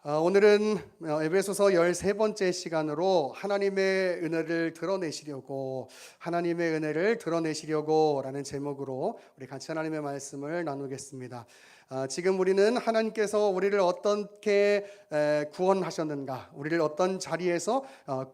오늘은 에베소서 13번째 시간으로 하나님의 은혜를 드러내시려고 라는 제목으로 우리 같이 하나님의 말씀을 나누겠습니다. 지금 우리는 하나님께서 우리를 어떻게 구원하셨는가, 우리를 어떤 자리에서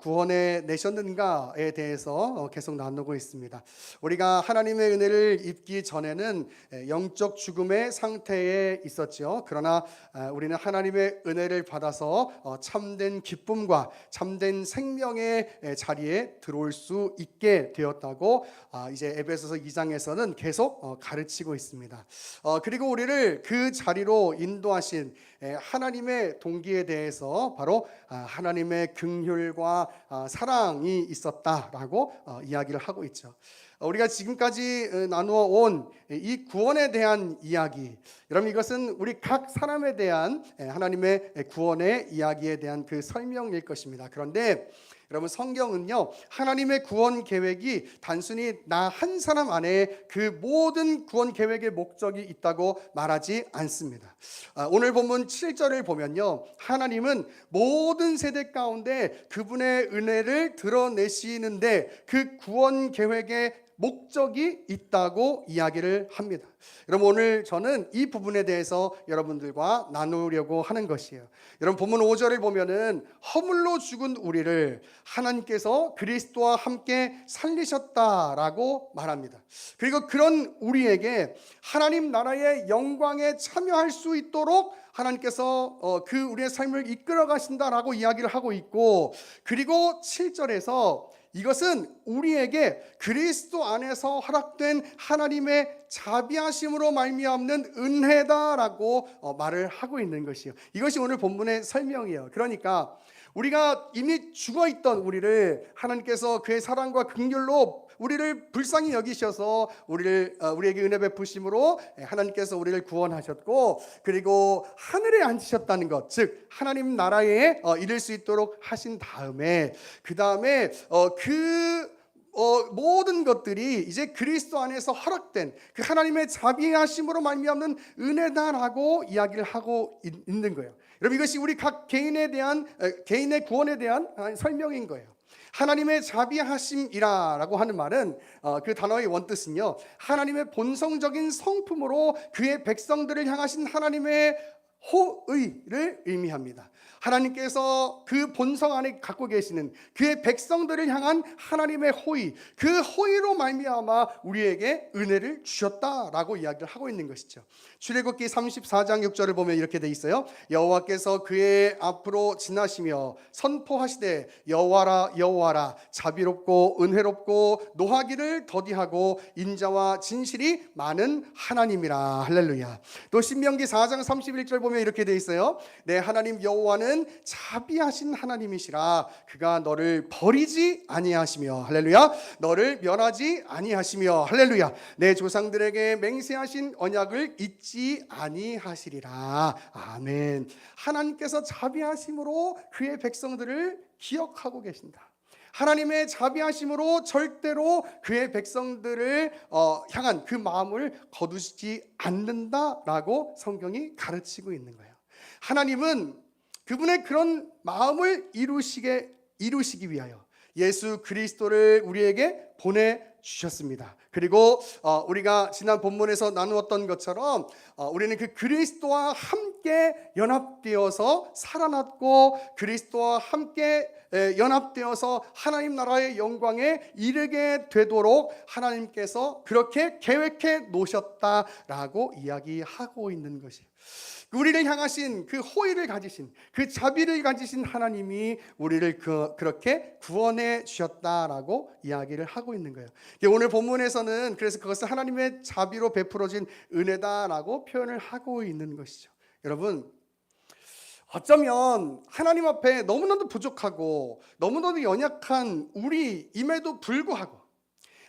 구원해 내셨는가에 대해서 계속 나누고 있습니다. 우리가 하나님의 은혜를 입기 전에는 영적 죽음의 상태에 있었죠. 그러나 우리는 하나님의 은혜를 받아서 참된 기쁨과 참된 생명의 자리에 들어올 수 있게 되었다고 이제 에베소서 2장에서는 계속 가르치고 있습니다. 그리고 우리를 그 자리로 인도하신 하나님의 동기에 대해서 바로 하나님의 긍휼과 사랑이 있었다라고 이야기를 하고 있죠. 우리가 지금까지 나누어 온 이 구원에 대한 이야기, 여러분 이것은 우리 각 사람에 대한 하나님의 구원의 이야기에 대한 그 설명일 것입니다. 그런데 여러분 성경은요, 하나님의 구원 계획이 단순히 나 한 사람 안에 그 모든 구원 계획의 목적이 있다고 말하지 않습니다. 오늘 본문 7절을 보면요, 하나님은 모든 세대 가운데 그분의 은혜를 드러내시는데 그 구원 계획의 목적이 있다고 이야기를 합니다. 여러분 오늘 저는 이 부분에 대해서 여러분들과 나누려고 하는 것이에요. 여러분 본문 5절을 보면은 허물로 죽은 우리를 하나님께서 그리스도와 함께 살리셨다라고 말합니다. 그리고 그런 우리에게 하나님 나라의 영광에 참여할 수 있도록 하나님께서 그 우리의 삶을 이끌어 가신다라고 이야기를 하고 있고, 그리고 7절에서 이것은 우리에게 그리스도 안에서 허락된 하나님의 자비하심으로 말미암는 은혜다라고 말을 하고 있는 것이에요. 이것이 오늘 본문의 설명이에요. 그러니까 우리가 이미 죽어있던 우리를 하나님께서 그의 사랑과 긍휼로 우리를 불쌍히 여기셔서 우리에게 은혜 베푸심으로 하나님께서 우리를 구원하셨고, 그리고 하늘에 앉히셨다는 것, 즉 하나님 나라에 이를 수 있도록 하신 다음에 그 다음에 모든 것들이 이제 그리스도 안에서 허락된 그 하나님의 자비하심으로 말미암는 은혜다라고 이야기를 하고 있는 거예요. 여러분 이것이 우리 각 개인의 구원에 대한 설명인 거예요. 하나님의 자비하심이라고 하는 말은 그 단어의 원뜻은요, 하나님의 본성적인 성품으로 그의 백성들을 향하신 하나님의 호의를 의미합니다. 하나님께서 그 본성 안에 갖고 계시는 그의 백성들을 향한 하나님의 호의, 그 호의로 말미암아 우리에게 은혜를 주셨다라고 이야기를 하고 있는 것이죠. 출애굽기 34장 6절을 보면 이렇게 돼 있어요. 여호와께서 그의 앞으로 지나시며 선포하시되 여호와라 여호와라 자비롭고 은혜롭고 노하기를 더디하고 인자와 진실이 많은 하나님이라. 할렐루야. 또 신명기 4장 31절 보면 이렇게 돼 있어요. 내 하나님 여호와는 자비하신 하나님이시라. 그가 너를 버리지 아니하시며, 할렐루야, 너를 멸하지 아니하시며, 할렐루야, 내 조상들에게 맹세하신 언약을 잊지 아니하시리라. 아멘. 하나님께서 자비하심으로 그의 백성들을 기억하고 계신다. 하나님의 자비하심으로 절대로 그의 백성들을 향한 그 마음을 거두시지 않는다라고 성경이 가르치고 있는 거예요. 하나님은 그분의 그런 마음을 이루시기 위하여 예수 그리스도를 우리에게 보내주셨습니다. 그리고 우리가 지난 본문에서 나누었던 것처럼 우리는 그 그리스도와 함께 연합되어서 살아났고, 그리스도와 함께 연합되어서 하나님 나라의 영광에 이르게 되도록 하나님께서 그렇게 계획해 놓으셨다라고 이야기하고 있는 것이에요. 우리를 향하신 그 호의를 가지신, 그 자비를 가지신 하나님이 우리를 그렇게 구원해 주셨다라고 이야기를 하고 있는 거예요. 오늘 본문에서는 그래서 그것을 하나님의 자비로 베풀어진 은혜다라고 표현을 하고 있는 것이죠. 여러분 어쩌면 하나님 앞에 너무나도 부족하고 너무나도 연약한 우리임에도 불구하고,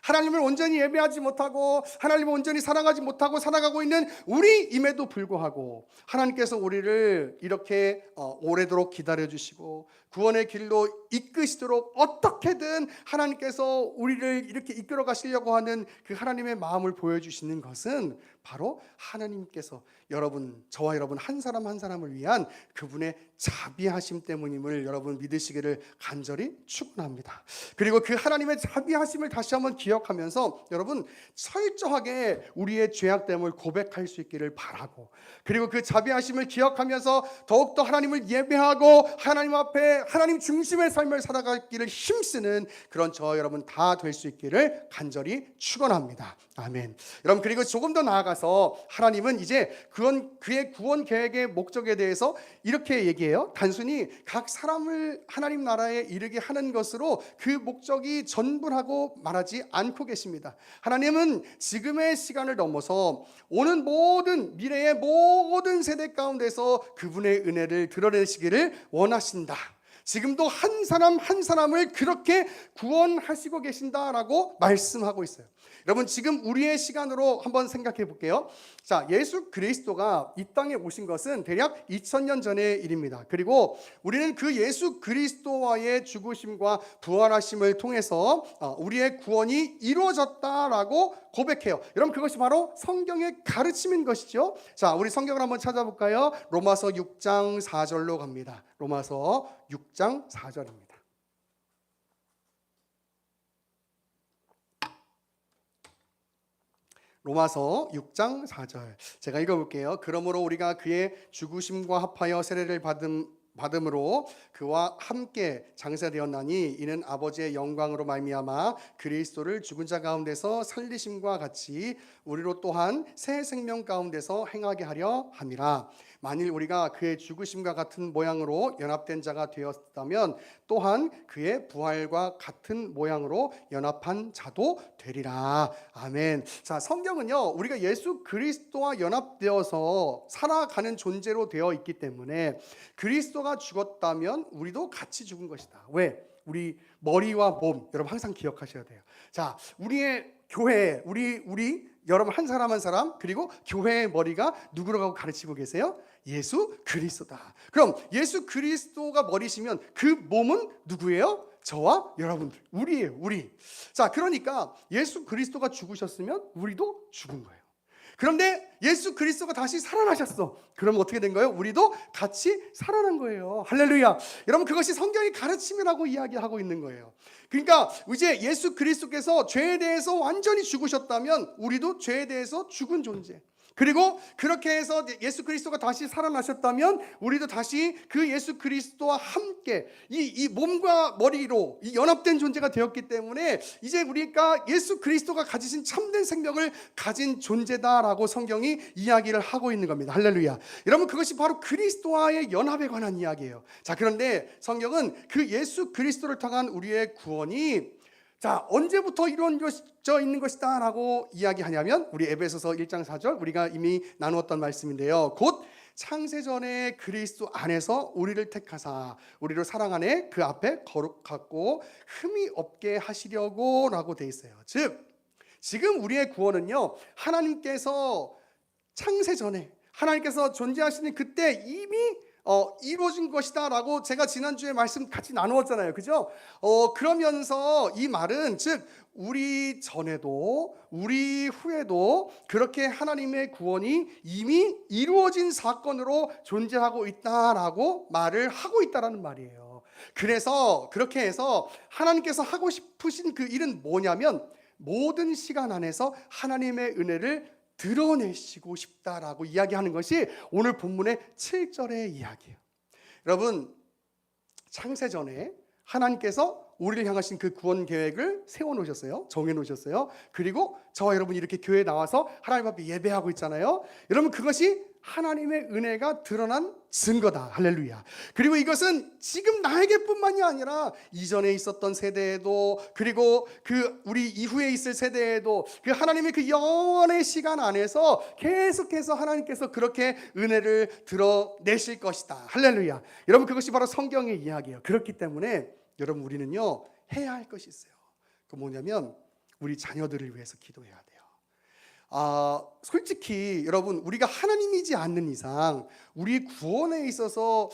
하나님을 온전히 예배하지 못하고 하나님을 온전히 사랑하지 못하고 살아가고 있는 우리임에도 불구하고 하나님께서 우리를 이렇게 오래도록 기다려주시고 구원의 길로 이끄시도록 어떻게든 하나님께서 우리를 이렇게 이끌어 가시려고 하는 그 하나님의 마음을 보여주시는 것은 바로 하나님께서 저와 여러분 한 사람 한 사람을 위한 그분의 자비하심 때문임을 여러분 믿으시기를 간절히 축원합니다. 그리고 그 하나님의 자비하심을 다시 한번 기억하면서 여러분 철저하게 우리의 죄악됨을 고백할 수 있기를 바라고, 그리고 그 자비하심을 기억하면서 더욱더 하나님을 예배하고 하나님 앞에 하나님 중심의 삶을 살아가기를 힘쓰는 그런 저와 여러분 다 될 수 있기를 간절히 축원합니다. 아멘. 여러분, 그리고 조금 더 나아가서 하나님은 이제 그의 구원 계획의 목적에 대해서 이렇게 얘기해요. 단순히 각 사람을 하나님 나라에 이르게 하는 것으로 그 목적이 전부라고 말하지 않고 계십니다. 하나님은 지금의 시간을 넘어서 오는 모든 미래의 모든 세대 가운데서 그분의 은혜를 드러내시기를 원하신다. 지금도 한 사람 한 사람을 그렇게 구원하시고 계신다라고 말씀하고 있어요. 여러분, 지금 우리의 시간으로 한번 생각해 볼게요. 자, 예수 그리스도가 이 땅에 오신 것은 대략 2000년 전의 일입니다. 그리고 우리는 그 예수 그리스도와의 죽으심과 부활하심을 통해서 우리의 구원이 이루어졌다라고 고백해요. 여러분, 그것이 바로 성경의 가르침인 것이죠. 자, 우리 성경을 한번 찾아볼까요? 로마서 6장 4절로 갑니다. 로마서 6장 4절입니다. 로마서 6장 4절 제가 읽어볼게요. 그러므로 우리가 그의 죽으심과 합하여 세례를 받음으로 그와 함께 장사되었나니 이는 아버지의 영광으로 말미암아 그리스도를 죽은 자 가운데서 살리심과 같이 우리로 또한 새 생명 가운데서 행하게 하려 함이라. 만일 우리가 그의 죽으심과 같은 모양으로 연합된 자가 되었다면 또한 그의 부활과 같은 모양으로 연합한 자도 되리라. 아멘. 자, 성경은요, 우리가 예수 그리스도와 연합되어서 살아가는 존재로 되어 있기 때문에 그리스도가 죽었다면 우리도 같이 죽은 것이다. 왜? 우리 머리와 몸, 여러분 항상 기억하셔야 돼요. 자, 우리의 교회, 우리 여러분 한 사람 한 사람, 그리고 교회의 머리가 누구라고 가르치고 계세요? 예수 그리스도다. 그럼 예수 그리스도가 머리시면 그 몸은 누구예요? 저와 여러분들, 우리예요, 우리. 자, 그러니까 예수 그리스도가 죽으셨으면 우리도 죽은 거예요. 그런데 예수 그리스도가 다시 살아나셨어. 그럼 어떻게 된 거예요? 우리도 같이 살아난 거예요. 할렐루야. 여러분, 그것이 성경의 가르침이라고 이야기하고 있는 거예요. 그러니까 이제 예수 그리스도께서 죄에 대해서 완전히 죽으셨다면 우리도 죄에 대해서 죽은 존재. 그리고 그렇게 해서 예수 그리스도가 다시 살아나셨다면 우리도 다시 그 예수 그리스도와 함께 이 몸과 머리로 이 연합된 존재가 되었기 때문에 이제 우리가 예수 그리스도가 가지신 참된 생명을 가진 존재다라고 성경이 이야기를 하고 있는 겁니다. 할렐루야. 여러분, 그것이 바로 그리스도와의 연합에 관한 이야기예요. 자, 그런데 성경은 그 예수 그리스도를 통한 우리의 구원이 자, 언제부터 이루어져 있는 것이다 라고 이야기하냐면 우리 에베소서 1장 4절 우리가 이미 나누었던 말씀인데요. 곧 창세전에 그리스도 안에서 우리를 택하사 우리를 사랑 안에 그 앞에 거룩하고 흠이 없게 하시려고 라고 돼 있어요. 즉 지금 우리의 구원은요, 하나님께서 창세전에 하나님께서 존재하시는 그때 이미 이루어진 것이다 라고 제가 지난주에 말씀 같이 나누었잖아요. 그죠? 그러면서 이 말은 즉 우리 전에도 우리 후에도 그렇게 하나님의 구원이 이미 이루어진 사건으로 존재하고 있다라고 말을 하고 있다라는 말이에요. 그래서 그렇게 해서 하나님께서 하고 싶으신 그 일은 뭐냐면 모든 시간 안에서 하나님의 은혜를 드러내시고 싶다라고 이야기하는 것이 오늘 본문의 7절의 이야기예요. 여러분, 창세전에 하나님께서 우리를 향하신 그 구원 계획을 세워놓으셨어요. 정해놓으셨어요. 그리고 저와 여러분이 이렇게 교회에 나와서 하나님 앞에 예배하고 있잖아요. 여러분, 그것이 하나님의 은혜가 드러난 증거다. 할렐루야. 그리고 이것은 지금 나에게뿐만이 아니라 이전에 있었던 세대에도, 그리고 그 우리 이후에 있을 세대에도 그 하나님의 그 영원의 시간 안에서 계속해서 하나님께서 그렇게 은혜를 드러내실 것이다. 할렐루야. 여러분, 그것이 바로 성경의 이야기예요. 그렇기 때문에 여러분, 우리는요 해야 할 것이 있어요. 그 뭐냐면 우리 자녀들을 위해서 기도해야 돼요. 솔직히 여러분, 우리가 하나님이지 않는 이상 우리 구원에 있어서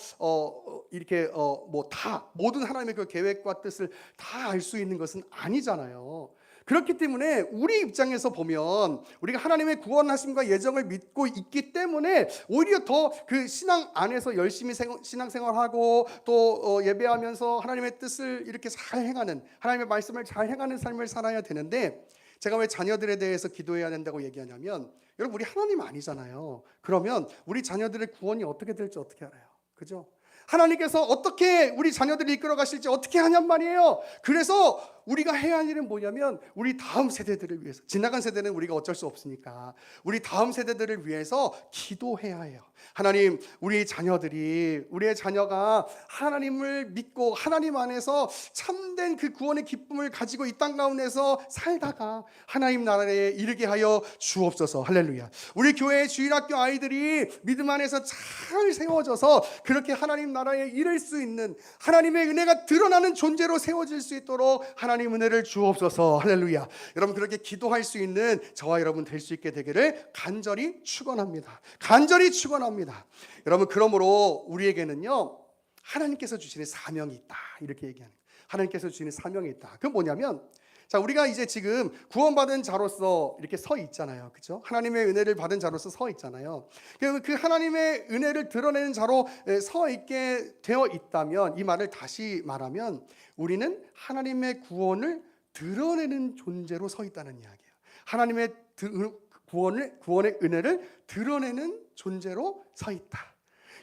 이렇게 뭐 다 모든 하나님의 그 계획과 뜻을 다 알 수 있는 것은 아니잖아요. 그렇기 때문에 우리 입장에서 보면 우리가 하나님의 구원하심과 예정을 믿고 있기 때문에 오히려 더 그 신앙 안에서 열심히 신앙생활하고 또 예배하면서 하나님의 뜻을 이렇게 잘 행하는, 하나님의 말씀을 잘 행하는 삶을 살아야 되는데, 제가 왜 자녀들에 대해서 기도해야 된다고 얘기하냐면, 여러분 우리 하나님 아니잖아요. 그러면 우리 자녀들의 구원이 어떻게 될지 어떻게 알아요? 그죠? 하나님께서 어떻게 우리 자녀들을 이끌어 가실지 어떻게 하냔 말이에요. 그래서 우리가 해야 할 일은 뭐냐면, 우리 다음 세대들을 위해서, 지나간 세대는 우리가 어쩔 수 없으니까 우리 다음 세대들을 위해서 기도해야 해요. 하나님, 우리 자녀들이, 우리의 자녀가 하나님을 믿고 하나님 안에서 참된 그 구원의 기쁨을 가지고 이 땅 가운데서 살다가 하나님 나라에 이르게 하여 주옵소서. 할렐루야. 우리 교회의 주일학교 아이들이 믿음 안에서 잘 세워져서 그렇게 하나님 나라에 이를 수 있는, 하나님의 은혜가 드러나는 존재로 세워질 수 있도록 하나님 은혜를 주옵소서. 할렐루야. 여러분, 그렇게 기도할 수 있는 저와 여러분 될 수 있게 되기를 간절히 축원합니다. 간절히 축원합니다. 여러분, 그러므로 우리에게는요 하나님께서 주시는 사명이 있다, 이렇게 얘기하는 거예요. 하나님께서 주시는 사명이 있다. 그건 뭐냐면, 자, 우리가 이제 지금 구원받은 자로서 이렇게 서 있잖아요. 그렇죠? 하나님의 은혜를 받은 자로서 서 있잖아요. 그 하나님의 은혜를 드러내는 자로 서 있게 되어 있다면, 이 말을 다시 말하면 우리는 하나님의 구원을 드러내는 존재로 서 있다는 이야기예요. 하나님의 구원의 은혜를 드러내는 존재로 서 있다.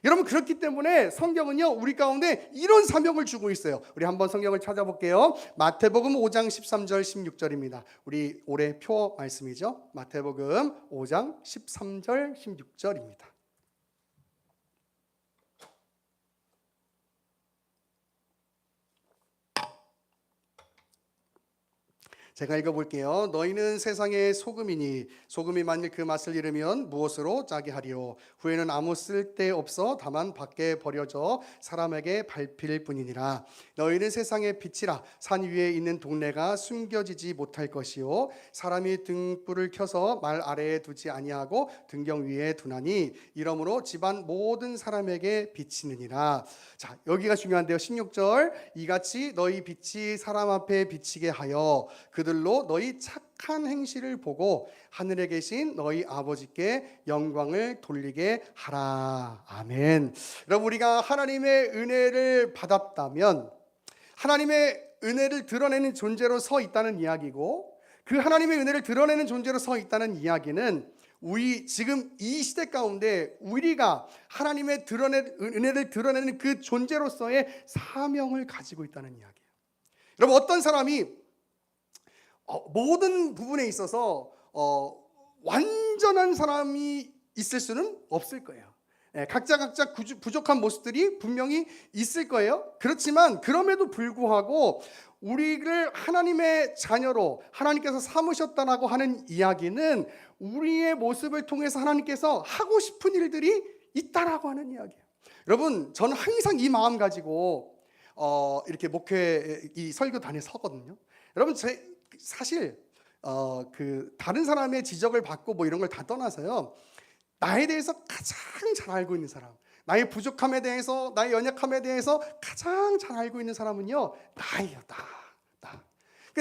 여러분, 그렇기 때문에 성경은요 우리 가운데 이런 사명을 주고 있어요. 우리 한번 성경을 찾아볼게요. 마태복음 5장 13절 16절입니다. 우리 올해 표 말씀이죠. 마태복음 5장 13절 16절입니다. 제가 읽어볼게요. 너희는 세상의 소금이니 소금이 만일 그 맛을 잃으면 무엇으로 짜게 하리요? 후에는 아무 쓸데없어 다만 밖에 버려져 사람에게 밟힐 뿐이니라. 너희는 세상의 빛이라. 산 위에 있는 동네가 숨겨지지 못할 것이요, 사람이 등불을 켜서 말 아래에 두지 아니하고 등경 위에 두나니 이러므로 집안 모든 사람에게 비치느니라. 자, 여기가 중요한데요. 16절, 이같이 너희 빛이 사람 앞에 비치게 하여 그들로 너희 착한 행실을 보고 하늘에 계신 너희 아버지께 영광을 돌리게 하라. 아멘. 여러분, 우리가 하나님의 은혜를 받았다면 하나님의 은혜를 드러내는 존재로 서 있다는 이야기고, 그 하나님의 은혜를 드러내는 존재로 서 있다는 이야기는 우리 지금 이 시대 가운데 우리가 하나님의 은혜를 드러내는 그 존재로서의 사명을 가지고 있다는 이야기예요. 여러분, 어떤 사람이 모든 부분에 있어서 완전한 사람이 있을 수는 없을 거예요. 각자 부족한 모습들이 분명히 있을 거예요. 그렇지만 그럼에도 불구하고 우리를 하나님의 자녀로 하나님께서 삼으셨다라고 하는 이야기는 우리의 모습을 통해서 하나님께서 하고 싶은 일들이 있다라고 하는 이야기예요. 여러분, 저는 항상 이 마음 가지고 이렇게 목회 이 설교단에 서거든요. 여러분, 사실 그 다른 사람의 지적을 받고 뭐 이런 걸 다 떠나서요, 나에 대해서 가장 잘 알고 있는 사람, 나의 부족함에 대해서, 나의 연약함에 대해서 가장 잘 알고 있는 사람은요 나예요. 나.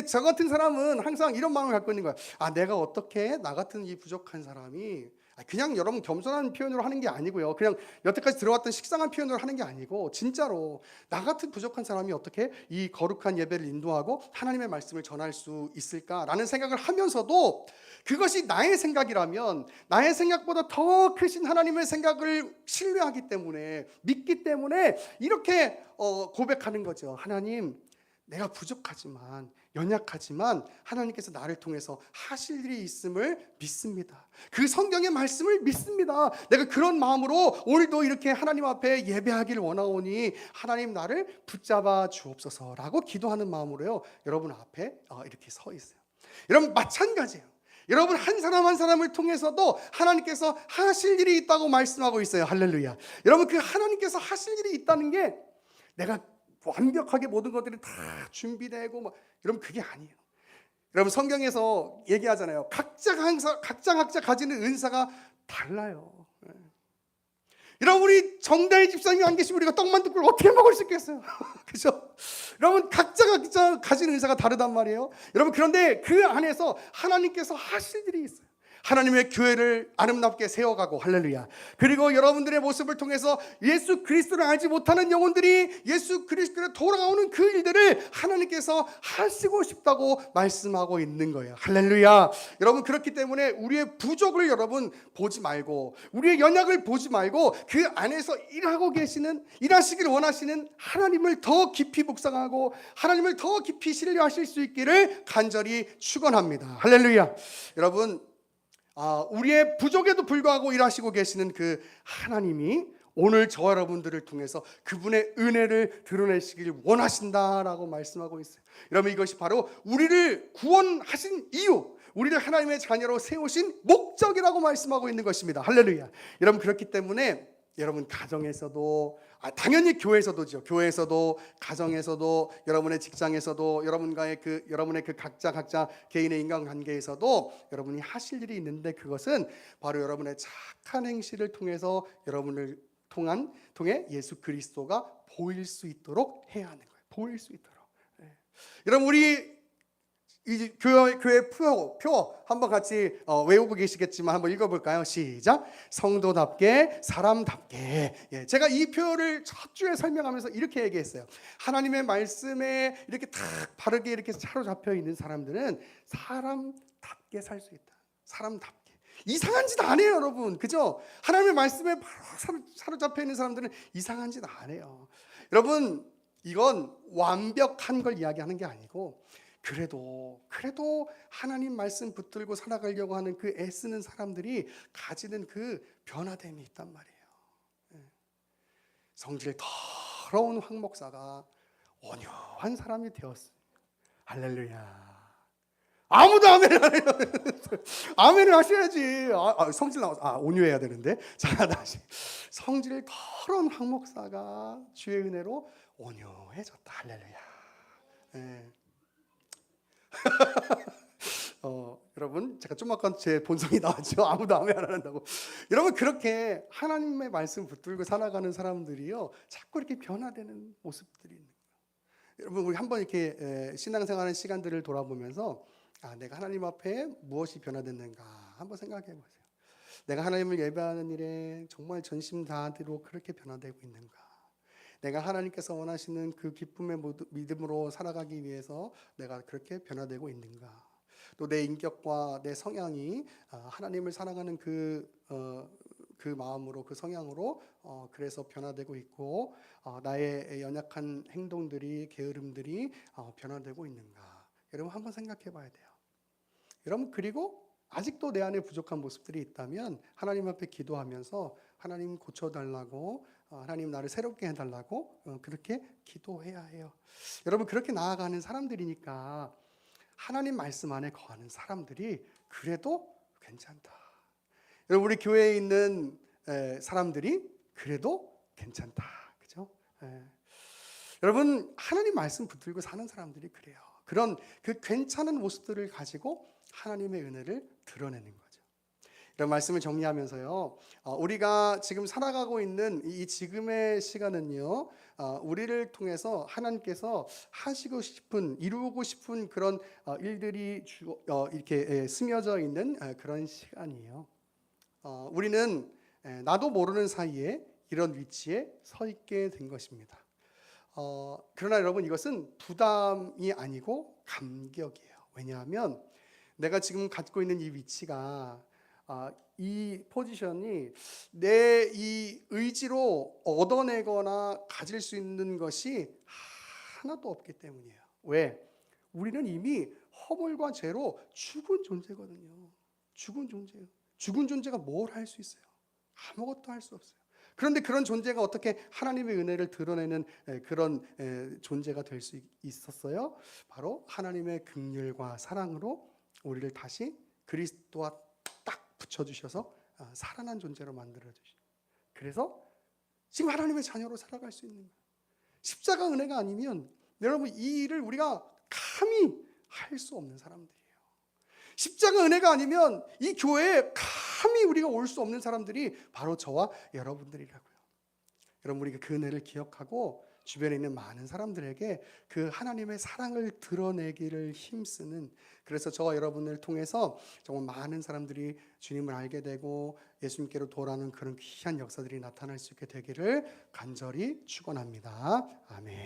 저 같은 사람은 항상 이런 마음을 갖고 있는 거야. 내가 어떻게 나 같은 이 부족한 사람이, 그냥 여러분 겸손한 표현으로 하는 게 아니고요, 그냥 여태까지 들어왔던 식상한 표현으로 하는 게 아니고, 진짜로 나 같은 부족한 사람이 어떻게 이 거룩한 예배를 인도하고 하나님의 말씀을 전할 수 있을까라는 생각을 하면서도, 그것이 나의 생각이라면 나의 생각보다 더 크신 하나님의 생각을 신뢰하기 때문에, 믿기 때문에 이렇게 고백하는 거죠. 하나님, 내가 부족하지만, 연약하지만 하나님께서 나를 통해서 하실 일이 있음을 믿습니다. 그 성경의 말씀을 믿습니다. 내가 그런 마음으로 오늘도 이렇게 하나님 앞에 예배하기를 원하오니 하나님 나를 붙잡아 주옵소서라고 기도하는 마음으로요, 여러분 앞에 이렇게 서 있어요. 여러분, 마찬가지예요. 여러분, 한 사람 한 사람을 통해서도 하나님께서 하실 일이 있다고 말씀하고 있어요. 할렐루야. 여러분, 그 하나님께서 하실 일이 있다는 게 내가 완벽하게 모든 것들이 다 준비되고 여러분, 그게 아니에요. 여러분, 성경에서 얘기하잖아요. 각자 가지는 은사가 달라요. 여러분, 우리 정다희 집사님이 안 계시면 우리가 떡만둣국을 어떻게 먹을 수 있겠어요? 그죠? 여러분 각자 가진 은사가 다르단 말이에요. 여러분 그런데 그 안에서 하나님께서 하실 일이 있어요. 하나님의 교회를 아름답게 세워가고, 할렐루야. 그리고 여러분들의 모습을 통해서 예수 그리스도를 알지 못하는 영혼들이 예수 그리스도로 돌아오는 그 일들을 하나님께서 하시고 싶다고 말씀하고 있는 거예요. 할렐루야. 여러분 그렇기 때문에 우리의 부족을 여러분 보지 말고, 우리의 연약을 보지 말고, 그 안에서 일하시길 원하시는 하나님을 더 깊이 묵상하고 하나님을 더 깊이 신뢰하실 수 있기를 간절히 축원합니다. 할렐루야. 여러분 우리의 부족에도 불구하고 일하시고 계시는 그 하나님이 오늘 저와 여러분들을 통해서 그분의 은혜를 드러내시길 원하신다라고 말씀하고 있어요. 여러분 이것이 바로 우리를 구원하신 이유, 우리를 하나님의 자녀로 세우신 목적이라고 말씀하고 있는 것입니다. 할렐루야. 여러분 그렇기 때문에 여러분 가정에서도 당연히 교회에서도죠. 교회에서도, 가정에서도, 여러분의 직장에서도, 여러분의 그 각자 개인의 인간관계에서도 여러분이 하실 일이 있는데, 그것은 바로 여러분의 착한 행실을 통해서 여러분을 통해 예수 그리스도가 보일 수 있도록 해야 하는 거예요. 보일 수 있도록. 여러분 우리 이 교회 표 한번 같이 외우고 계시겠지만 한번 읽어볼까요? 시작. 성도답게, 사람답게. 제가 이 표를 첫 주에 설명하면서 이렇게 얘기했어요. 하나님의 말씀에 이렇게 딱 바르게 이렇게 사로잡혀 있는 사람들은 사람답게 살 수 있다. 사람답게. 이상한 짓 안 해요, 여러분. 그죠? 하나님의 말씀에 바로 사로잡혀 있는 사람들은 이상한 짓 안 해요. 여러분, 이건 완벽한 걸 이야기하는 게 아니고, 그래도 하나님 말씀 붙들고 살아가려고 하는 그 애쓰는 사람들이 가지는 그 변화됨이 있단 말이에요. 성질 더러운 황 목사가 온유한 사람이 되었어요. 할렐루야. 아무도 아멘을 안 해요. 아멘을 하셔야지. 성질 나와서 온유해야 되는데. 자, 다시. 성질 더러운 황 목사가 주의 은혜로 온유해졌다. 할렐루야. 네. 여러분 제가 좀 아까 제 본성이 나왔죠. 아무도 아멘 안 한다고. 여러분 그렇게 하나님의 말씀 붙들고 살아가는 사람들이요 자꾸 이렇게 변화되는 모습들이 있는 거예요. 여러분 우리 한번 이렇게 신앙생활하는 시간들을 돌아보면서 내가 하나님 앞에 무엇이 변화됐는가 한번 생각해 보세요. 내가 하나님을 예배하는 일에 정말 전심 다하도록 그렇게 변화되고 있는가? 내가 하나님께서 원하시는 그 기쁨의 믿음으로 살아가기 위해서 내가 그렇게 변화되고 있는가? 또 내 인격과 내 성향이 하나님을 사랑하는 그 마음으로, 그 성향으로 그래서 변화되고 있고, 나의 연약한 행동들이, 게으름들이 변화되고 있는가? 여러분 한번 생각해 봐야 돼요. 여러분 그리고 아직도 내 안에 부족한 모습들이 있다면 하나님 앞에 기도하면서 하나님 고쳐달라고, 하나님 나를 새롭게 해달라고 그렇게 기도해야 해요. 여러분 그렇게 나아가는 사람들이니까 하나님 말씀 안에 거하는 사람들이 그래도 괜찮다. 여러분 우리 교회에 있는 사람들이 그래도 괜찮다. 그죠? 여러분 하나님 말씀 붙들고 사는 사람들이 그래요. 그런 그 괜찮은 모습들을 가지고 하나님의 은혜를 드러내는 거죠. 이런 말씀을 정리하면서요, 우리가 지금 살아가고 있는 이 지금의 시간은요, 우리를 통해서 하나님께서 하시고 싶은, 이루고 싶은 그런 일들이 이렇게 스며져 있는 그런 시간이에요. 우리는 나도 모르는 사이에 이런 위치에 서 있게 된 것입니다. 그러나 여러분 이것은 부담이 아니고 감격이에요. 왜냐하면 내가 지금 갖고 있는 이 위치가, 이 포지션이 내 이 의지로 얻어내거나 가질 수 있는 것이 하나도 없기 때문이에요. 왜? 우리는 이미 허물과 죄로 죽은 존재거든요. 죽은 존재예요. 죽은 존재가 뭘 할 수 있어요? 아무것도 할 수 없어요. 그런데 그런 존재가 어떻게 하나님의 은혜를 드러내는 그런 존재가 될 수 있었어요? 바로 하나님의 긍휼과 사랑으로 우리를 다시 그리스도와 딱 붙여주셔서 살아난 존재로 만들어주시죠. 그래서 지금 하나님의 자녀로 살아갈 수 있는 거예요. 십자가 은혜가 아니면 여러분 이 일을 우리가 감히 할 수 없는 사람들이에요. 십자가 은혜가 아니면 이 교회에 감히 우리가 올 수 없는 사람들이 바로 저와 여러분들이라고요. 여러분 우리가 그 은혜를 기억하고 주변에 있는 많은 사람들에게 그 하나님의 사랑을 드러내기를 힘쓰는, 그래서 저와 여러분을 통해서 정말 많은 사람들이 주님을 알게 되고 예수님께로 돌아오는 그런 귀한 역사들이 나타날 수 있게 되기를 간절히 축원합니다. 아멘.